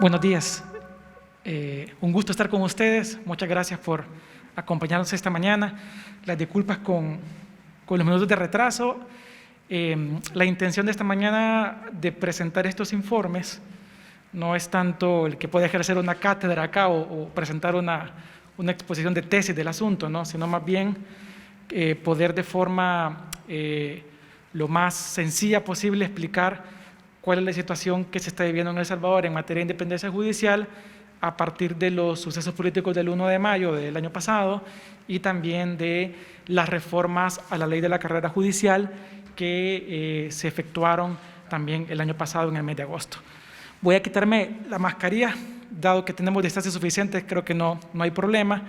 Buenos días. Un gusto estar con ustedes. Muchas gracias por acompañarnos esta mañana. Las disculpas con los minutos de retraso. La intención de esta mañana de presentar estos informes no es tanto el que pueda ejercer una cátedra acá o presentar una exposición de tesis del asunto, ¿no? Sino más bien poder de forma lo más sencilla posible explicar cuál es la situación que se está viviendo en El Salvador en materia de independencia judicial a partir de los sucesos políticos del 1 de mayo del año pasado y también de las reformas a la ley de la carrera judicial que se efectuaron también el año pasado en el mes de agosto. Voy a quitarme la mascarilla, dado que tenemos distancia suficiente, creo que no hay problema.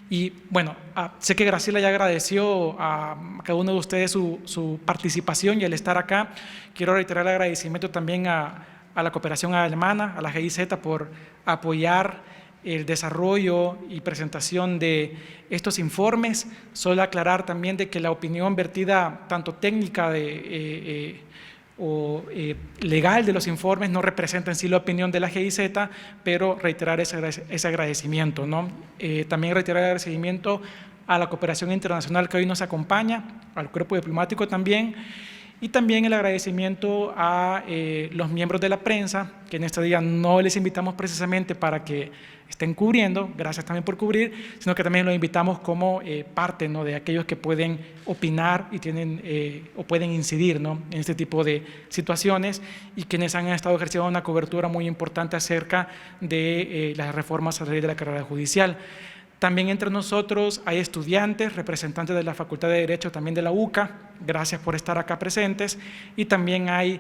Y bueno, sé que Graciela ya agradeció a cada uno de ustedes su participación y el estar acá. Quiero reiterar el agradecimiento también a la cooperación alemana, a la GIZ, por apoyar el desarrollo y presentación de estos informes. Solo aclarar también de que la opinión vertida, tanto técnica o legal de los informes, no representa en sí la opinión de la GIZ, pero reiterar ese agradecimiento, ¿no? También reiterar el agradecimiento a la cooperación internacional que hoy nos acompaña, al cuerpo diplomático también, y también el agradecimiento a los miembros de la prensa, que en este día no les invitamos precisamente para que estén cubriendo, gracias también por cubrir, sino que también los invitamos como parte, ¿no?, de aquellos que pueden opinar y tienen o pueden incidir, ¿no?, en este tipo de situaciones, y quienes han estado ejerciendo una cobertura muy importante acerca de las reformas a la ley de la carrera judicial. También entre nosotros hay estudiantes, representantes de la Facultad de Derecho, también de la UCA, gracias por estar acá presentes, y también hay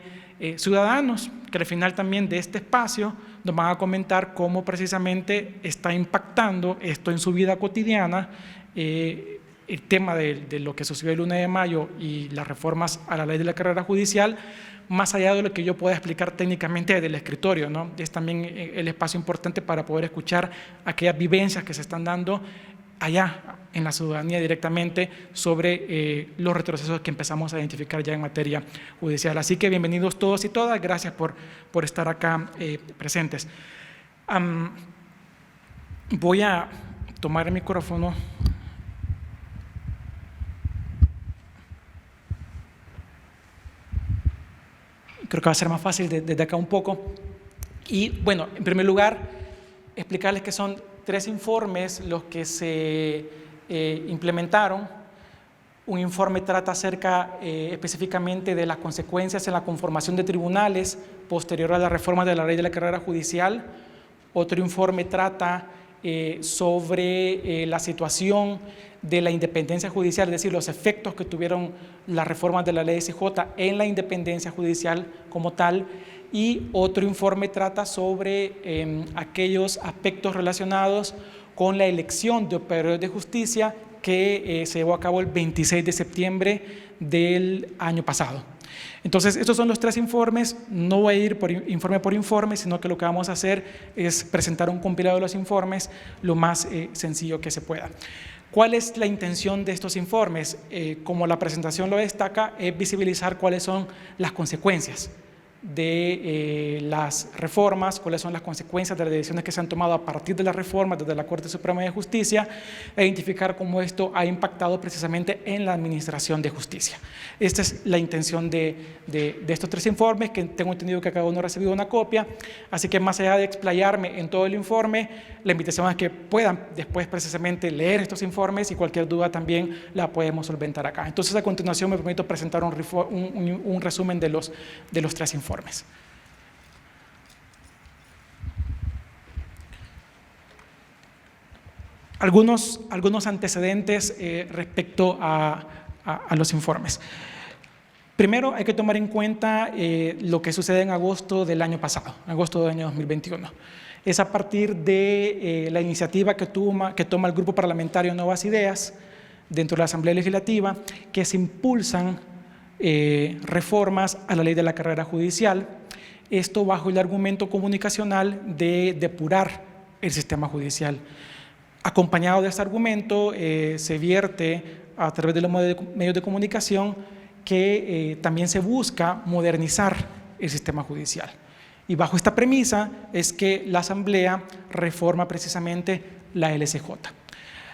ciudadanos que al final también de este espacio nos van a comentar cómo precisamente está impactando esto en su vida cotidiana, el tema de lo que sucedió el 1 de mayo y las reformas a la ley de la carrera judicial, más allá de lo que yo pueda explicar técnicamente desde el escritorio, ¿no? Es también el espacio importante para poder escuchar aquellas vivencias que se están dando allá en la ciudadanía directamente sobre los retrocesos que empezamos a identificar ya en materia judicial. Así que bienvenidos todos y todas, gracias por estar acá presentes. Voy a tomar el micrófono. Creo que va a ser más fácil desde acá un poco. Y bueno, en primer lugar, explicarles que son 3 informes los que se implementaron. Un informe trata acerca específicamente de las consecuencias en la conformación de tribunales posterior a la reforma de la ley de la carrera judicial. Otro informe trata sobre la situación de la independencia judicial, es decir, los efectos que tuvieron las reformas de la ley SJ en la independencia judicial como tal, y otro informe trata sobre aquellos aspectos relacionados con la elección de operadores de justicia que se llevó a cabo el 26 de septiembre del año pasado. Entonces, estos son los 3 informes. No voy a ir por informe, sino que lo que vamos a hacer es presentar un compilado de los informes lo más sencillo que se pueda. ¿Cuál es la intención de estos informes? Como la presentación lo destaca, es visibilizar cuáles son las consecuencias de las reformas, cuáles son las consecuencias de las decisiones que se han tomado a partir de las reformas desde la Corte Suprema de Justicia, e identificar cómo esto ha impactado precisamente en la administración de justicia. Esta es la intención de estos 3 informes, que tengo entendido que cada uno ha recibido una copia, así que más allá de explayarme en todo el informe, la invitación es que puedan después precisamente leer estos informes, y cualquier duda también la podemos solventar acá. Entonces, a continuación me permito presentar un resumen de los 3 informes. Algunos antecedentes respecto a los informes. Primero, hay que tomar en cuenta lo que sucede en agosto del año pasado, agosto del año 2021. Es a partir de la iniciativa que toma el Grupo Parlamentario Nuevas Ideas dentro de la Asamblea Legislativa, que se impulsan reformas a la ley de la carrera judicial, esto bajo el argumento comunicacional de depurar el sistema judicial. Acompañado de este argumento, se vierte a través de los medios de comunicación que también se busca modernizar el sistema judicial. Y bajo esta premisa es que la Asamblea reforma precisamente la LSJ.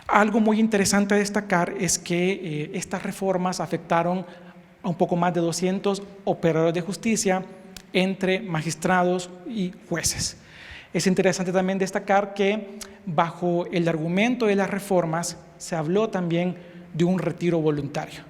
Algo muy interesante a destacar es que estas reformas afectaron a un poco más de 200 operadores de justicia entre magistrados y jueces. Es interesante también destacar que bajo el argumento de las reformas se habló también de un retiro voluntario.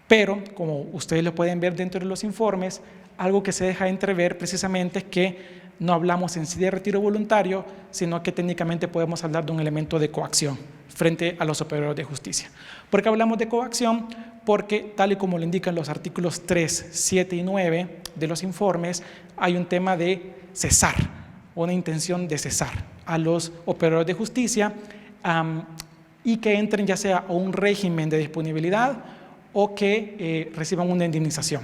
Pero, como ustedes lo pueden ver dentro de los informes, algo que se deja entrever precisamente es que no hablamos en sí de retiro voluntario, sino que técnicamente podemos hablar de un elemento de coacción frente a los operadores de justicia. ¿Por qué hablamos de coacción? Porque, tal y como lo indican los artículos 3, 7 y 9 de los informes, hay un tema de cesar, una intención de cesar a los operadores de justicia y que entren ya sea a un régimen de disponibilidad o que reciban una indemnización.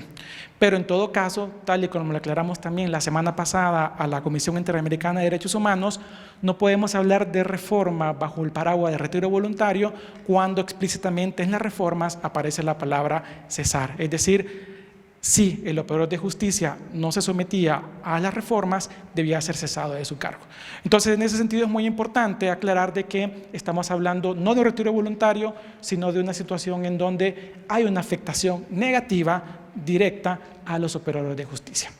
Pero en todo caso, tal y como lo aclaramos también la semana pasada a la Comisión Interamericana de Derechos Humanos, no podemos hablar de reforma bajo el paraguas de retiro voluntario cuando explícitamente en las reformas aparece la palabra cesar. Es decir, si el operador de justicia no se sometía a las reformas, debía ser cesado de su cargo. Entonces, en ese sentido es muy importante aclarar de que estamos hablando no de un retiro voluntario, sino de una situación en donde hay una afectación negativa directa a los operadores de justicia.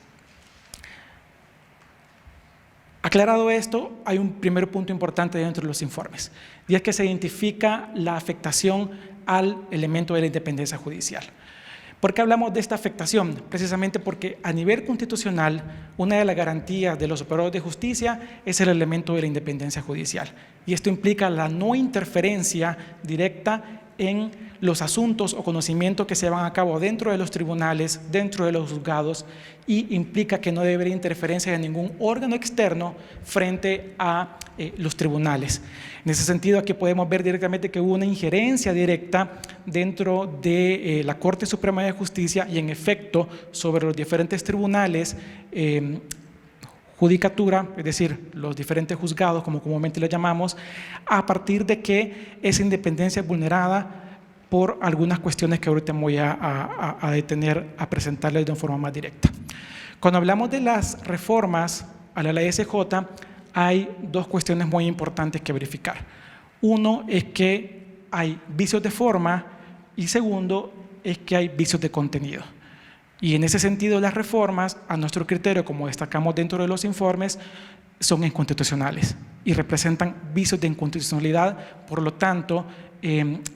Aclarado esto, hay un primer punto importante dentro de los informes, y es que se identifica la afectación al elemento de la independencia judicial. ¿Por qué hablamos de esta afectación? Precisamente porque a nivel constitucional, una de las garantías de los operadores de justicia es el elemento de la independencia judicial. Y esto implica la no interferencia directa en los asuntos o conocimientos que se llevan a cabo dentro de los tribunales, dentro de los juzgados, y implica que no debe haber interferencia de ningún órgano externo frente a los tribunales. En ese sentido, aquí podemos ver directamente que hubo una injerencia directa dentro de la Corte Suprema de Justicia y en efecto sobre los diferentes tribunales, judicatura, es decir, los diferentes juzgados, como comúnmente le llamamos, a partir de que esa independencia es vulnerada por algunas cuestiones que ahorita me voy a detener a presentarles de una forma más directa. Cuando hablamos de las reformas a la ley SJ, hay dos cuestiones muy importantes que verificar. Uno es que hay vicios de forma y segundo es que hay vicios de contenido. Y en ese sentido las reformas, a nuestro criterio, como destacamos dentro de los informes, son inconstitucionales y representan vicios de inconstitucionalidad. Por lo tanto,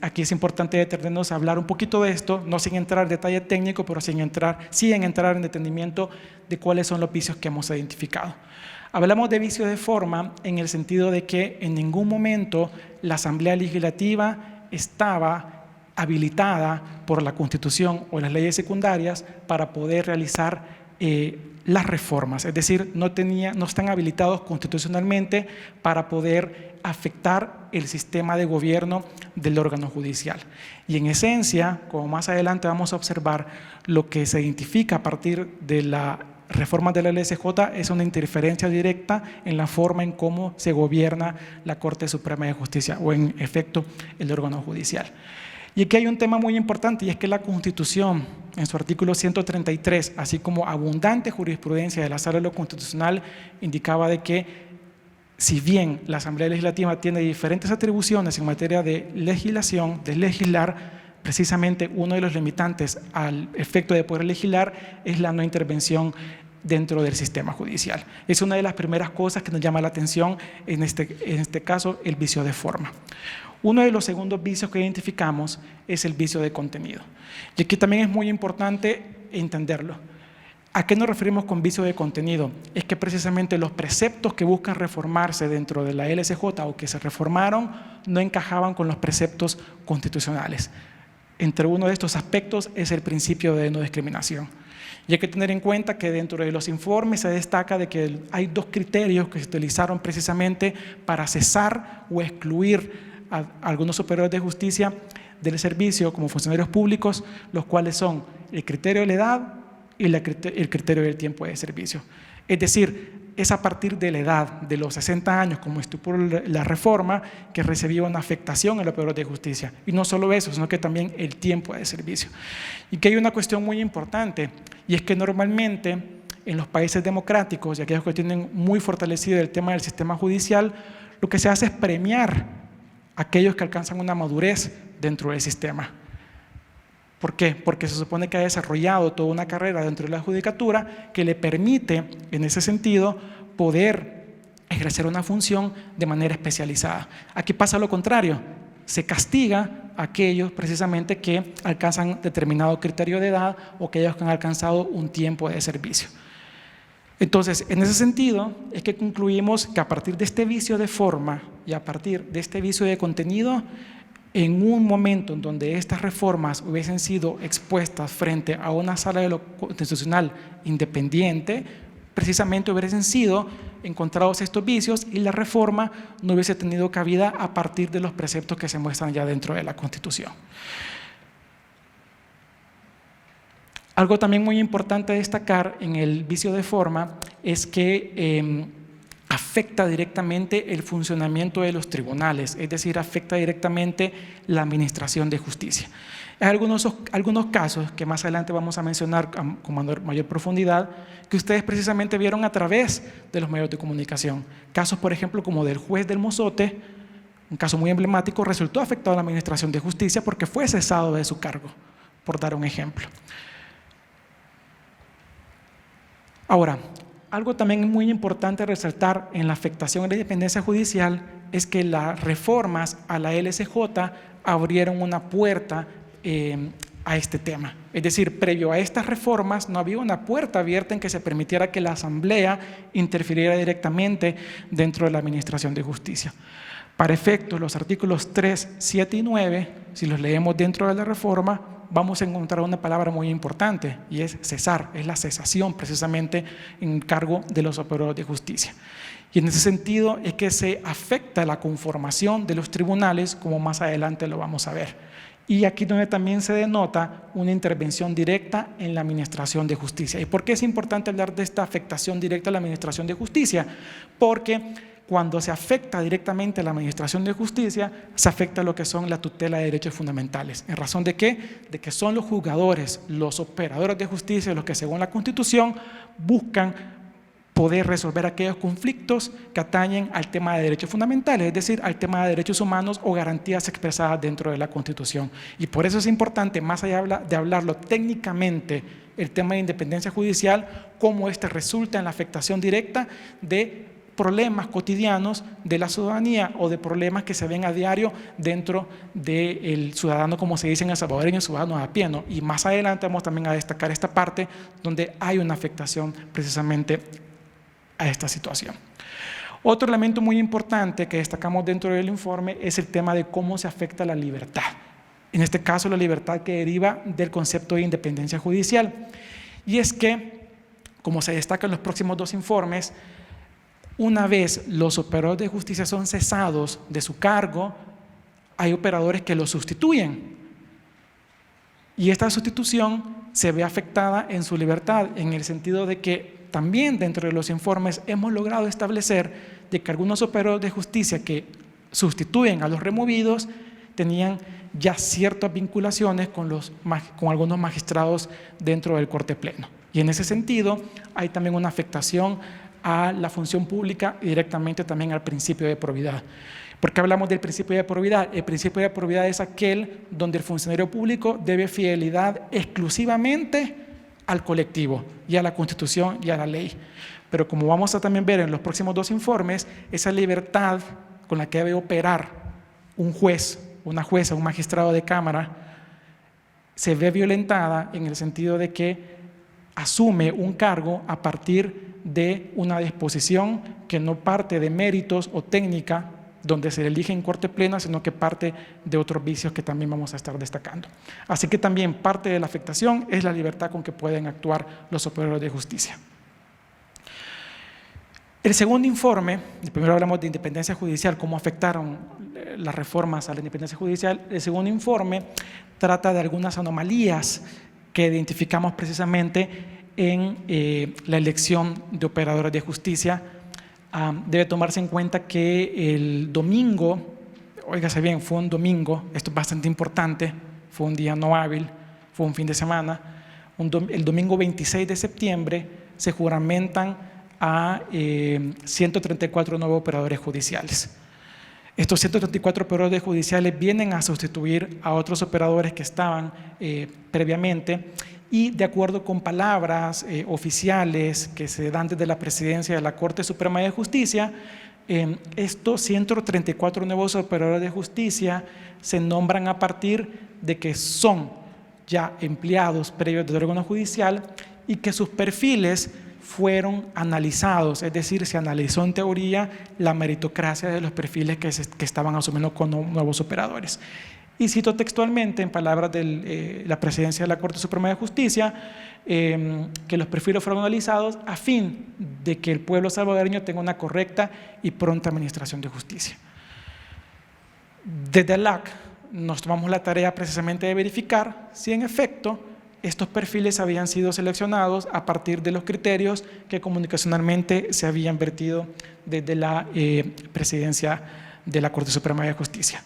aquí es importante detenernos a hablar un poquito de esto, no sin entrar en detalle técnico, pero sí en entrar en entendimiento de cuáles son los vicios que hemos identificado. Hablamos de vicios de forma en el sentido de que en ningún momento la Asamblea Legislativa estaba habilitada por la Constitución o las leyes secundarias para poder realizar las reformas, es decir, no están habilitados constitucionalmente para poder afectar el sistema de gobierno del órgano judicial. Y en esencia, como más adelante vamos a observar, lo que se identifica a partir de la reforma de la LSJ es una interferencia directa en la forma en cómo se gobierna la Corte Suprema de Justicia o en efecto el órgano judicial. Y aquí hay un tema muy importante y es que la Constitución, en su artículo 133, así como abundante jurisprudencia de la Sala de lo Constitucional, indicaba de que si bien la Asamblea Legislativa tiene diferentes atribuciones en materia de legislación, de legislar, precisamente uno de los limitantes al efecto de poder legislar es la no intervención dentro del sistema judicial. Es una de las primeras cosas que nos llama la atención, en este caso, el vicio de forma. Uno de los segundos vicios que identificamos es el vicio de contenido. Y aquí también es muy importante entenderlo. ¿A qué nos referimos con vicio de contenido? Es que precisamente los preceptos que buscan reformarse dentro de la LSJ o que se reformaron no encajaban con los preceptos constitucionales. Entre uno de estos aspectos es el principio de no discriminación. Y hay que tener en cuenta que dentro de los informes se destaca de que hay dos criterios que se utilizaron precisamente para cesar o excluir a algunos operadores de justicia del servicio como funcionarios públicos, los cuales son el criterio de la edad y el criterio del tiempo de servicio. Es decir, es a partir de la edad de los 60 años, como estipuló la reforma, que recibía una afectación el operador de justicia. Y no solo eso, sino que también el tiempo de servicio. Y que hay una cuestión muy importante, y es que normalmente en los países democráticos y aquellos que tienen muy fortalecido el tema del sistema judicial, lo que se hace es premiar a aquellos que alcanzan una madurez dentro del sistema. ¿Por qué? Porque se supone que ha desarrollado toda una carrera dentro de la judicatura que le permite, en ese sentido, poder ejercer una función de manera especializada. Aquí pasa lo contrario, se castiga a aquellos precisamente que alcanzan determinado criterio de edad o aquellos que han alcanzado un tiempo de servicio. Entonces, en ese sentido, es que concluimos que a partir de este vicio de forma y a partir de este vicio de contenido, en un momento en donde estas reformas hubiesen sido expuestas frente a una sala de lo constitucional independiente, precisamente hubiesen sido encontrados estos vicios y la reforma no hubiese tenido cabida a partir de los preceptos que se muestran ya dentro de la Constitución. Algo también muy importante a destacar en el vicio de forma es que afecta directamente el funcionamiento de los tribunales, es decir, afecta directamente la administración de justicia. Hay algunos casos que más adelante vamos a mencionar con mayor profundidad, que ustedes precisamente vieron a través de los medios de comunicación. Casos, por ejemplo, como del juez del Mozote, un caso muy emblemático, resultó afectado a la administración de justicia porque fue cesado de su cargo, por dar un ejemplo. Ahora, algo también muy importante resaltar en la afectación a la independencia judicial es que las reformas a la LCJ abrieron una puerta a este tema. Es decir, previo a estas reformas no había una puerta abierta en que se permitiera que la Asamblea interfiriera directamente dentro de la administración de justicia. Para efectos, los artículos 3, 7 y 9, si los leemos dentro de la reforma, vamos a encontrar una palabra muy importante y es cesar, es la cesación precisamente en cargo de los operadores de justicia. Y en ese sentido es que se afecta la conformación de los tribunales, como más adelante lo vamos a ver. Y aquí donde también se denota una intervención directa en la administración de justicia. ¿Y por qué es importante hablar de esta afectación directa a la administración de justicia? Porque cuando se afecta directamente a la administración de justicia, se afecta lo que son la tutela de derechos fundamentales. ¿En razón de qué? De que son los juzgadores, los operadores de justicia, los que según la Constitución buscan poder resolver aquellos conflictos que atañen al tema de derechos fundamentales, es decir, al tema de derechos humanos o garantías expresadas dentro de la Constitución. Y por eso es importante, más allá de hablarlo técnicamente, el tema de independencia judicial, cómo este resulta en la afectación directa de problemas cotidianos de la ciudadanía o de problemas que se ven a diario dentro del ciudadano, como se dice en el salvadoreño, ciudadano a pie, ¿no? Y más adelante vamos también a destacar esta parte donde hay una afectación precisamente a esta situación. Otro elemento muy importante que destacamos dentro del informe es el tema de cómo se afecta la libertad. En este caso, la libertad que deriva del concepto de independencia judicial. Y es que, como se destaca en los próximos dos informes, una vez los operadores de justicia son cesados de su cargo, hay operadores que los sustituyen. Y esta sustitución se ve afectada en su libertad, en el sentido de que también dentro de los informes hemos logrado establecer de que algunos operadores de justicia que sustituyen a los removidos tenían ya ciertas vinculaciones con algunos magistrados dentro del Corte Pleno. Y en ese sentido hay también una afectación a la función pública y directamente también al principio de probidad. ¿Por qué hablamos del principio de probidad? El principio de probidad es aquel donde el funcionario público debe fidelidad exclusivamente al colectivo y a la Constitución y a la ley. Pero como vamos a también ver en los próximos dos informes, esa libertad con la que debe operar un juez, una jueza, un magistrado de cámara, se ve violentada en el sentido de que asume un cargo a partir de una disposición que no parte de méritos o técnica donde se elige en Corte Plena, sino que parte de otros vicios que también vamos a estar destacando. Así que también parte de la afectación es la libertad con que pueden actuar los operadores de justicia. El segundo informe, primero hablamos de independencia judicial, cómo afectaron las reformas a la independencia judicial. El segundo informe trata de algunas anomalías que identificamos precisamente en la elección de operadores de justicia. Debe tomarse en cuenta que el domingo, óigase bien, fue un domingo, esto es bastante importante, fue un día no hábil, fue un fin de semana, el domingo 26 de septiembre se juramentan a 134 nuevos operadores judiciales. Estos 134 operadores judiciales vienen a sustituir a otros operadores que estaban previamente, y de acuerdo con palabras oficiales que se dan desde la presidencia de la Corte Suprema de Justicia, estos 134 nuevos operadores de justicia se nombran a partir de que son ya empleados previos del órgano judicial y que sus perfiles fueron analizados, es decir, se analizó en teoría la meritocracia de los perfiles que estaban asumiendo como nuevos operadores. Y cito textualmente, en palabras de la presidencia de la Corte Suprema de Justicia, que los perfiles fueron analizados a fin de que el pueblo salvadoreño tenga una correcta y pronta administración de justicia. Desde el LAC nos tomamos la tarea precisamente de verificar si en efecto estos perfiles habían sido seleccionados a partir de los criterios que comunicacionalmente se habían vertido desde la presidencia de la Corte Suprema de Justicia.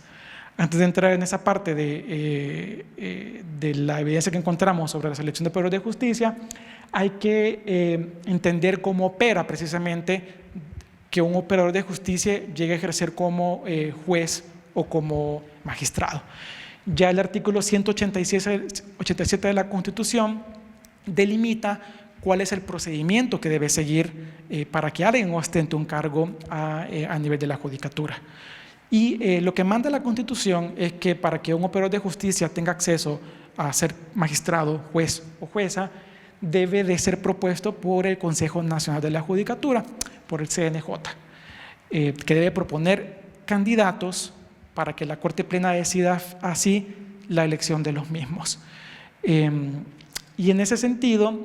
Antes de entrar en esa parte de la evidencia que encontramos sobre la selección de operadores de justicia, hay que entender cómo opera precisamente que un operador de justicia llegue a ejercer como juez o como magistrado. Ya el artículo 187 de la Constitución delimita cuál es el procedimiento que debe seguir para que alguien ostente un cargo a nivel de la judicatura. Y lo que manda la Constitución es que para que un operador de justicia tenga acceso a ser magistrado, juez o jueza, debe de ser propuesto por el Consejo Nacional de la Judicatura, por el CNJ, que debe proponer candidatos para que la Corte Plena decida así la elección de los mismos. Y en ese sentido,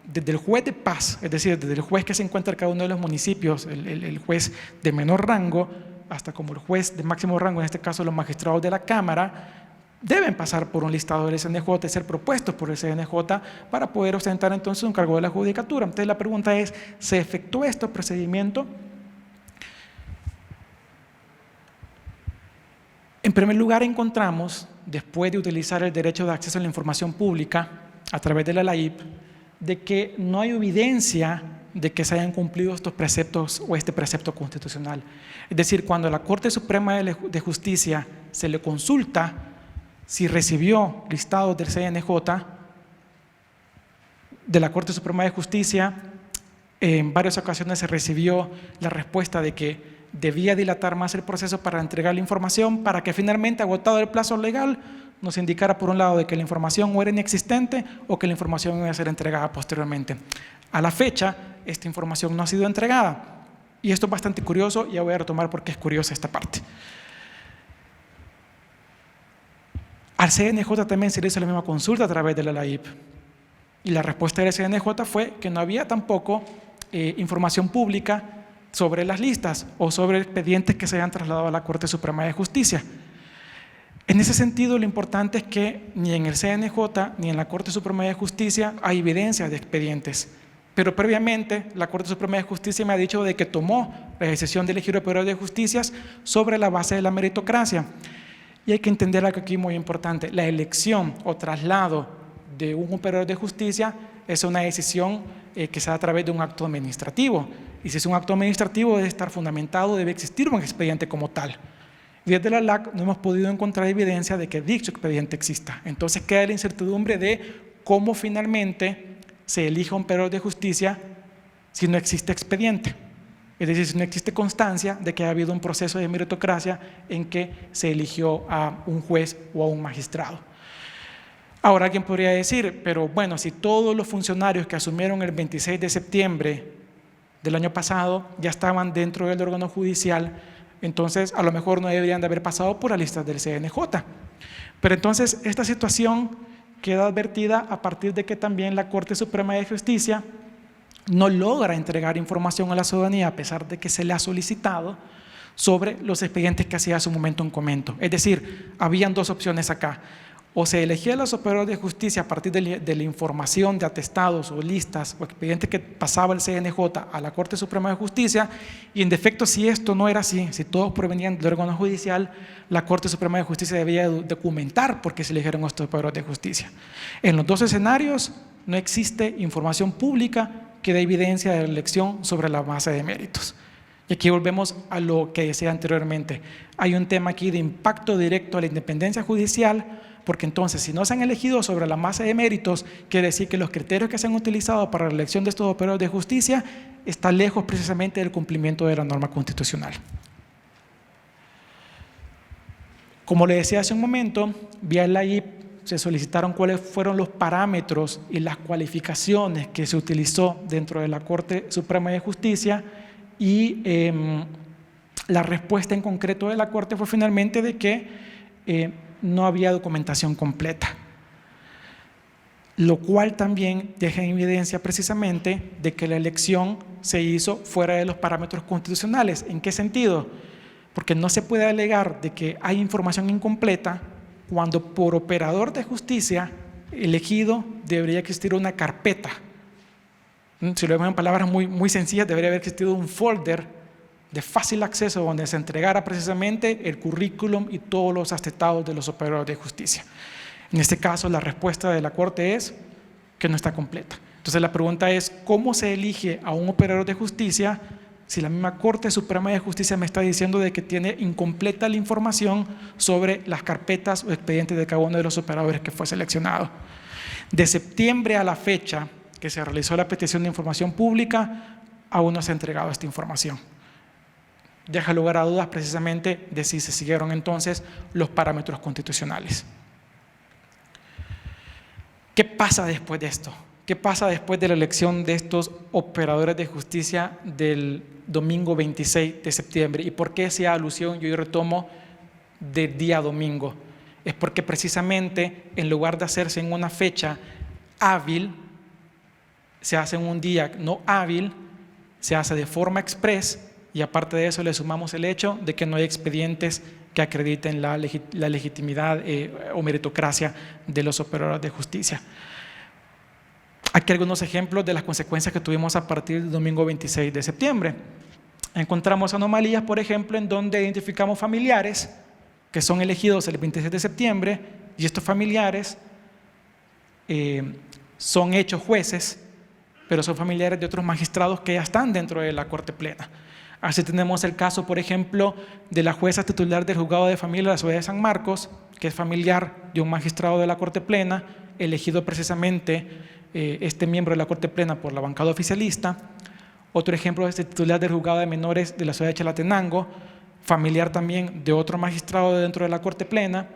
desde el juez de paz, es decir, desde el juez que se encuentra en cada uno de los municipios, el juez de menor rango, hasta como el juez de máximo rango, en este caso los magistrados de la Cámara, deben pasar por un listado del CNJ y ser propuestos por el CNJ para poder ostentar entonces un cargo de la judicatura. Entonces la pregunta es, ¿se efectuó este procedimiento? En primer lugar, encontramos, después de utilizar el derecho de acceso a la información pública a través de la LAIP, de que no hay evidencia de que se hayan cumplido estos preceptos o este precepto constitucional. Es decir, cuando a la Corte Suprema de Justicia se le consulta si recibió listados del CNJ, de la Corte Suprema de Justicia, en varias ocasiones se recibió la respuesta de que debía dilatar más el proceso para entregar la información, para que finalmente, agotado el plazo legal, nos indicara por un lado de que la información o era inexistente o que la información iba a ser entregada posteriormente. A la fecha, esta información no ha sido entregada. Y esto es bastante curioso, y ya voy a retomar por qué es curiosa esta parte. Al CNJ también se le hizo la misma consulta a través de la LAIP. Y la respuesta del CNJ fue que no había tampoco información pública sobre las listas o sobre expedientes que se hayan trasladado a la Corte Suprema de Justicia. En ese sentido, lo importante es que ni en el CNJ ni en la Corte Suprema de Justicia hay evidencia de expedientes. Pero previamente, la Corte Suprema de Justicia me ha dicho de que tomó la decisión de elegir operadores de justicia sobre la base de la meritocracia. Y hay que entender algo aquí muy importante: la elección o traslado de un operador de justicia es una decisión que se da a través de un acto administrativo. Y si es un acto administrativo, debe estar fundamentado, debe existir un expediente como tal. Desde la LAC no hemos podido encontrar evidencia de que dicho expediente exista. Entonces queda la incertidumbre de cómo finalmente se elige un operador de justicia si no existe expediente. Es decir, si no existe constancia de que ha habido un proceso de meritocracia en que se eligió a un juez o a un magistrado. Ahora alguien podría decir, pero bueno, si todos los funcionarios que asumieron el 26 de septiembre del año pasado ya estaban dentro del órgano judicial, entonces a lo mejor no deberían de haber pasado por la lista del CNJ. Pero entonces esta situación queda advertida a partir de que también la Corte Suprema de Justicia no logra entregar información a la ciudadanía a pesar de que se le ha solicitado sobre los expedientes que hacía a su momento un comento. Es decir, habían dos opciones acá: o se elegía a los operadores de justicia a partir de la información de atestados o listas o expedientes que pasaba el CNJ a la Corte Suprema de Justicia, y en defecto, si esto no era así, si todos provenían del órgano judicial, la Corte Suprema de Justicia debía documentar por qué se eligieron estos operadores de justicia. En los dos escenarios no existe información pública que da evidencia de la elección sobre la base de méritos. Y aquí volvemos a lo que decía anteriormente. Hay un tema aquí de impacto directo a la independencia judicial, porque entonces si no se han elegido sobre la base de méritos, quiere decir que los criterios que se han utilizado para la elección de estos operadores de justicia están lejos precisamente del cumplimiento de la norma constitucional. Como le decía hace un momento, vía la IIP se solicitaron cuáles fueron los parámetros y las cualificaciones que se utilizó dentro de la Corte Suprema de Justicia y la respuesta en concreto de la Corte fue finalmente de que no había documentación completa, lo cual también deja en evidencia precisamente de que la elección se hizo fuera de los parámetros constitucionales. ¿En qué sentido? Porque no se puede alegar de que hay información incompleta cuando por operador de justicia elegido debería existir una carpeta. Si lo vemos en palabras muy sencillas, debería haber existido un folder de fácil acceso donde se entregara precisamente el currículum y todos los atestados de los operadores de justicia. En este caso, la respuesta de la Corte es que no está completa. Entonces la pregunta es, ¿cómo se elige a un operador de justicia si la misma Corte Suprema de Justicia me está diciendo de que tiene incompleta la información sobre las carpetas o expedientes de cada uno de los operadores que fue seleccionado? De septiembre a la fecha que se realizó la petición de información pública, aún no se ha entregado esta información. Deja lugar a dudas precisamente de si se siguieron entonces los parámetros constitucionales. ¿Qué pasa después de esto? ¿Qué pasa después de la elección de estos operadores de justicia del domingo 26 de septiembre? ¿Y por qué esa alusión yo retomo del día domingo? Es porque precisamente en lugar de hacerse en una fecha hábil, se hace en un día no hábil, se hace de forma express y aparte de eso le sumamos el hecho de que no hay expedientes que acrediten la legitimidad o meritocracia de los operadores de justicia. Aquí algunos ejemplos de las consecuencias que tuvimos a partir del domingo 26 de septiembre. Encontramos anomalías, por ejemplo, en donde identificamos familiares que son elegidos el 26 de septiembre y estos familiares son hechos jueces, pero son familiares de otros magistrados que ya están dentro de la Corte Plena. Así tenemos el caso, por ejemplo, de la jueza titular del Juzgado de Familia de la Ciudad de San Marcos, que es familiar de un magistrado de la Corte Plena, elegido precisamente este miembro de la Corte Plena por la bancada oficialista. Otro ejemplo es el titular del Juzgado de Menores de la Ciudad de Chalatenango, familiar también de otro magistrado dentro de la Corte Plena,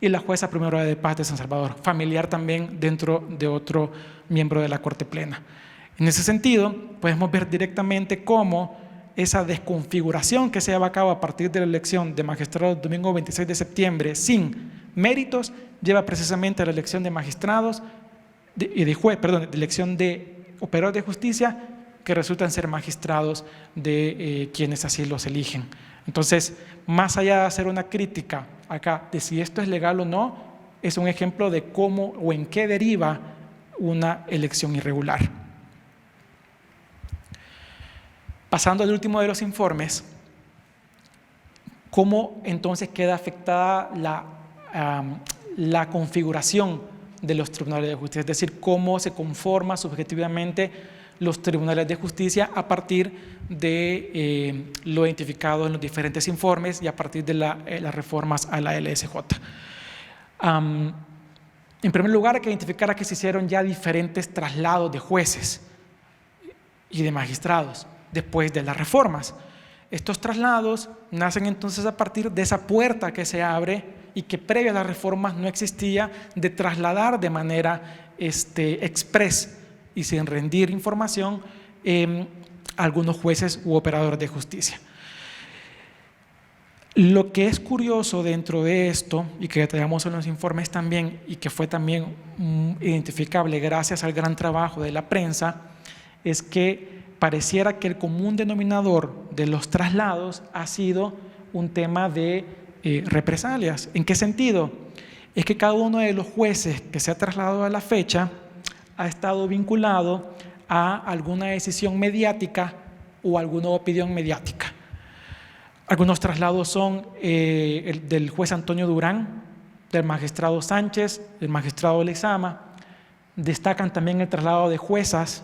y la jueza primera de paz de San Salvador, familiar también dentro de otro miembro de la Corte Plena. En ese sentido, podemos ver directamente cómo esa desconfiguración que se lleva a cabo a partir de la elección de magistrados domingo 26 de septiembre sin méritos, lleva precisamente a la elección de magistrados de elección de operadores de justicia que resultan ser magistrados de quienes así los eligen. Entonces, más allá de hacer una crítica acá de si esto es legal o no, es un ejemplo de cómo o en qué deriva una elección irregular. Pasando al último de los informes, ¿cómo entonces queda afectada la configuración de los tribunales de justicia? Es decir, ¿cómo se conforma subjetivamente los tribunales de justicia a partir de lo identificado en los diferentes informes y a partir de las reformas a la LSJ? En primer lugar, hay que identificar que se hicieron ya diferentes traslados de jueces y de magistrados después de las reformas. Estos traslados nacen entonces a partir de esa puerta que se abre y que previa a las reformas no existía, de trasladar de manera express y sin rendir información a algunos jueces u operadores de justicia. Lo que es curioso dentro de esto, y que detallamos en los informes también, y que fue también identificable gracias al gran trabajo de la prensa, es que pareciera que el común denominador de los traslados ha sido un tema de represalias. ¿En qué sentido? Es que cada uno de los jueces que se ha trasladado a la fecha ha estado vinculado a alguna decisión mediática o alguna opinión mediática. Algunos traslados son el del juez Antonio Durán, del magistrado Sánchez, del magistrado Lezama. Destacan también el traslado de juezas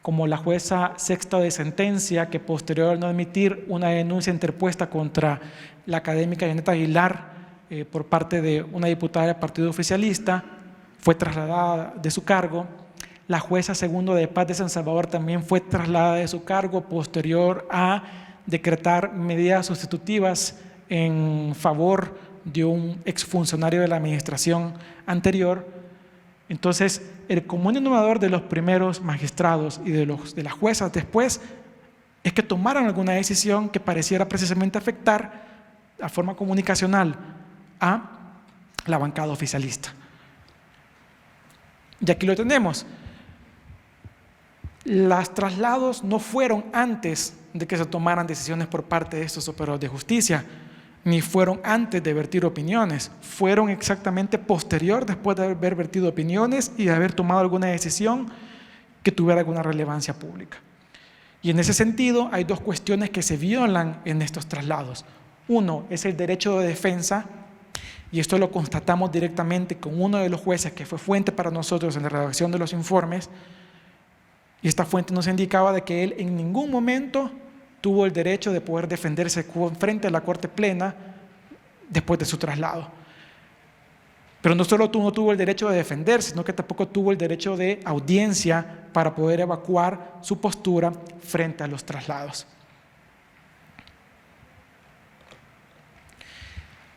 como la jueza sexta de sentencia, que posterior a no admitir una denuncia interpuesta contra la académica Janet Aguilar por parte de una diputada del partido oficialista, fue trasladada de su cargo. La jueza segundo de paz de San Salvador también fue trasladada de su cargo posterior a decretar medidas sustitutivas en favor de un exfuncionario de la administración anterior. Entonces, el común denominador de los primeros magistrados y de las juezas después es que tomaron alguna decisión que pareciera precisamente afectar a forma comunicacional a la bancada oficialista. Y aquí lo tenemos. Los traslados no fueron antes de que se tomaran decisiones por parte de estos operadores de justicia, ni fueron antes de vertir opiniones, fueron exactamente posterior, después de haber vertido opiniones y de haber tomado alguna decisión que tuviera alguna relevancia pública. Y en ese sentido hay dos cuestiones que se violan en estos traslados. Uno es el derecho de defensa, y esto lo constatamos directamente con uno de los jueces que fue fuente para nosotros en la redacción de los informes, y esta fuente nos indicaba de que él en ningún momento tuvo el derecho de poder defenderse frente a la Corte Plena después de su traslado. Pero no solo no tuvo el derecho de defenderse, sino que tampoco tuvo el derecho de audiencia para poder evacuar su postura frente a los traslados.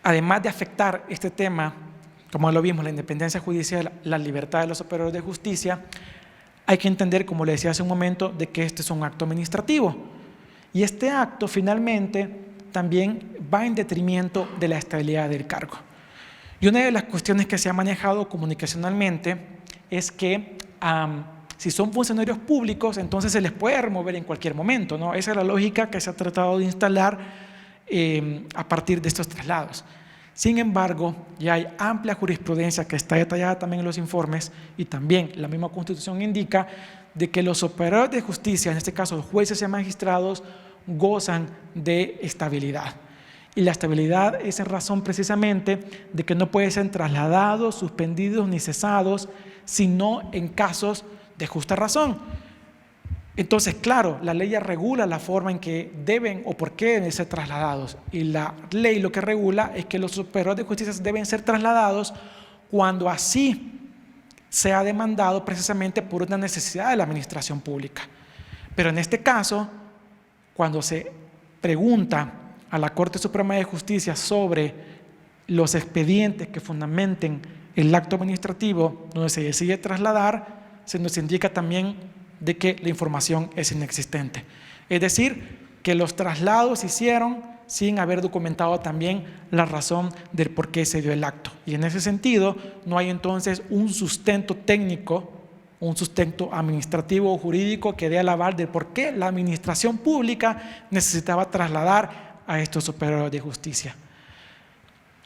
Además de afectar este tema, como lo vimos, la independencia judicial, la libertad de los operadores de justicia, hay que entender, como le decía hace un momento, de que este es un acto administrativo. Y este acto finalmente también va en detrimento de la estabilidad del cargo. Y una de las cuestiones que se ha manejado comunicacionalmente es que si son funcionarios públicos, entonces se les puede remover en cualquier momento, ¿no? Esa es la lógica que se ha tratado de instalar a partir de estos traslados. Sin embargo, ya hay amplia jurisprudencia que está detallada también en los informes, y también la misma Constitución indica de que los operadores de justicia, en este caso los jueces y magistrados, gozan de estabilidad. Y la estabilidad es en razón precisamente de que no pueden ser trasladados, suspendidos ni cesados, sino en casos de justa razón. Entonces, claro, la ley ya regula la forma en que deben o por qué deben ser trasladados, y la ley lo que regula es que los operadores de justicia deben ser trasladados cuando así sea demandado precisamente por una necesidad de la administración pública. Pero en este caso, cuando se pregunta a la Corte Suprema de Justicia sobre los expedientes que fundamenten el acto administrativo donde se decide trasladar, se nos indica también de que la información es inexistente. Es decir, que los traslados se hicieron sin haber documentado también la razón del por qué se dio el acto. Y en ese sentido, no hay entonces un sustento técnico, un sustento administrativo o jurídico que dé al aval del por qué la administración pública necesitaba trasladar a estos operadores de justicia.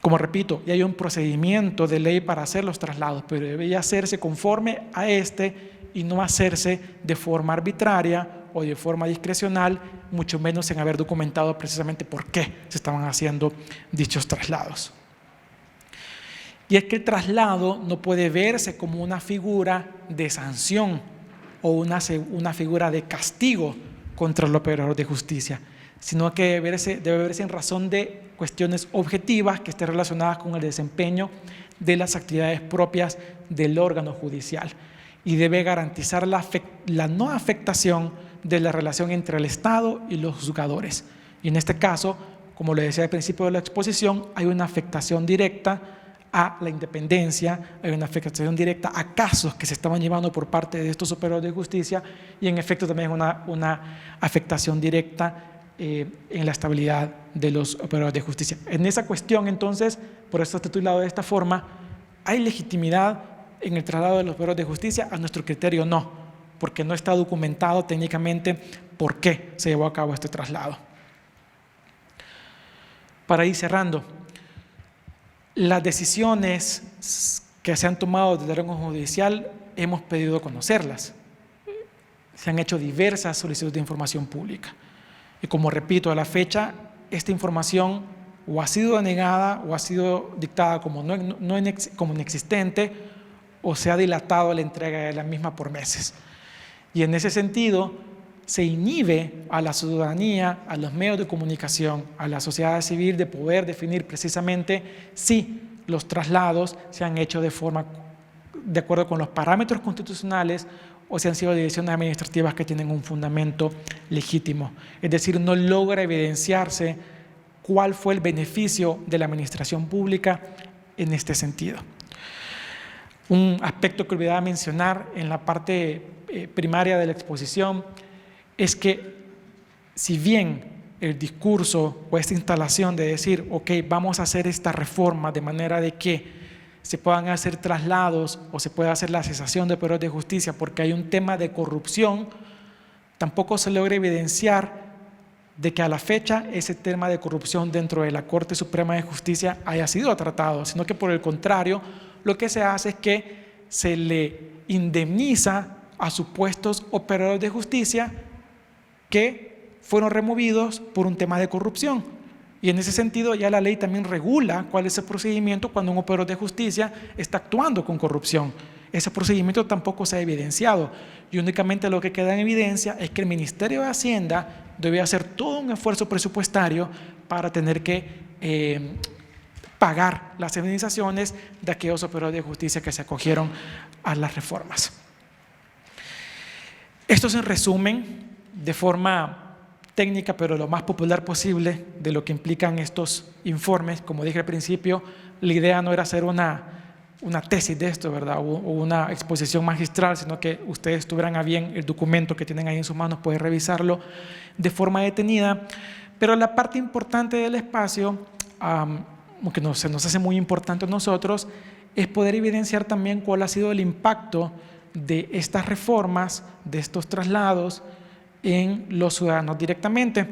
Como repito, ya hay un procedimiento de ley para hacer los traslados, pero debe hacerse conforme a este y no hacerse de forma arbitraria o de forma discrecional, mucho menos sin haber documentado precisamente por qué se estaban haciendo dichos traslados. Y es que el traslado no puede verse como una figura de sanción o una figura de castigo contra el operador de justicia, sino que debe verse en razón de cuestiones objetivas que estén relacionadas con el desempeño de las actividades propias del órgano judicial, y debe garantizar la no afectación de la relación entre el Estado y los juzgadores. Y en este caso, como le decía al principio de la exposición, hay una afectación directa a la independencia, hay una afectación directa a casos que se estaban llevando por parte de estos operadores de justicia, y en efecto también una afectación directa en la estabilidad de los operadores de justicia. En esa cuestión, entonces, por eso está titulado de esta forma, ¿hay legitimidad en el traslado de los operadores de justicia? A nuestro criterio no, porque no está documentado técnicamente por qué se llevó a cabo este traslado. Para ir cerrando, las decisiones que se han tomado desde el órgano judicial hemos pedido conocerlas. Se han hecho diversas solicitudes de información pública. Y como repito, a la fecha, esta información o ha sido denegada o ha sido dictada como inexistente, o se ha dilatado la entrega de la misma por meses. Y en ese sentido, se inhibe a la ciudadanía, a los medios de comunicación, a la sociedad civil de poder definir precisamente si los traslados se han hecho de acuerdo con los parámetros constitucionales o si han sido decisiones administrativas que tienen un fundamento legítimo. Es decir, no logra evidenciarse cuál fue el beneficio de la administración pública en este sentido. Un aspecto que olvidaba mencionar en la parte primaria de la exposición es que si bien el discurso o esta instalación de decir, ok, vamos a hacer esta reforma de manera de que se puedan hacer traslados o se pueda hacer la cesación de poderes de justicia porque hay un tema de corrupción, tampoco se logra evidenciar de que a la fecha ese tema de corrupción dentro de la Corte Suprema de Justicia haya sido tratado, sino que por el contrario, lo que se hace es que se le indemniza a supuestos operadores de justicia que fueron removidos por un tema de corrupción. Y en ese sentido ya la ley también regula cuál es el procedimiento cuando un operador de justicia está actuando con corrupción. Ese procedimiento tampoco se ha evidenciado y únicamente lo que queda en evidencia es que el Ministerio de Hacienda debe hacer todo un esfuerzo presupuestario para tener que pagar las indemnizaciones de aquellos operadores de justicia que se acogieron a las reformas. Esto es en resumen, de forma técnica, pero lo más popular posible de lo que implican estos informes. Como dije al principio, la idea no era hacer una tesis de esto, ¿verdad? O una exposición magistral, sino que ustedes tuvieran a bien el documento que tienen ahí en sus manos, pueden revisarlo de forma detenida. Pero la parte importante del espacio, que se nos hace muy importante a nosotros, es poder evidenciar también cuál ha sido el impacto de estas reformas, de estos traslados en los ciudadanos directamente.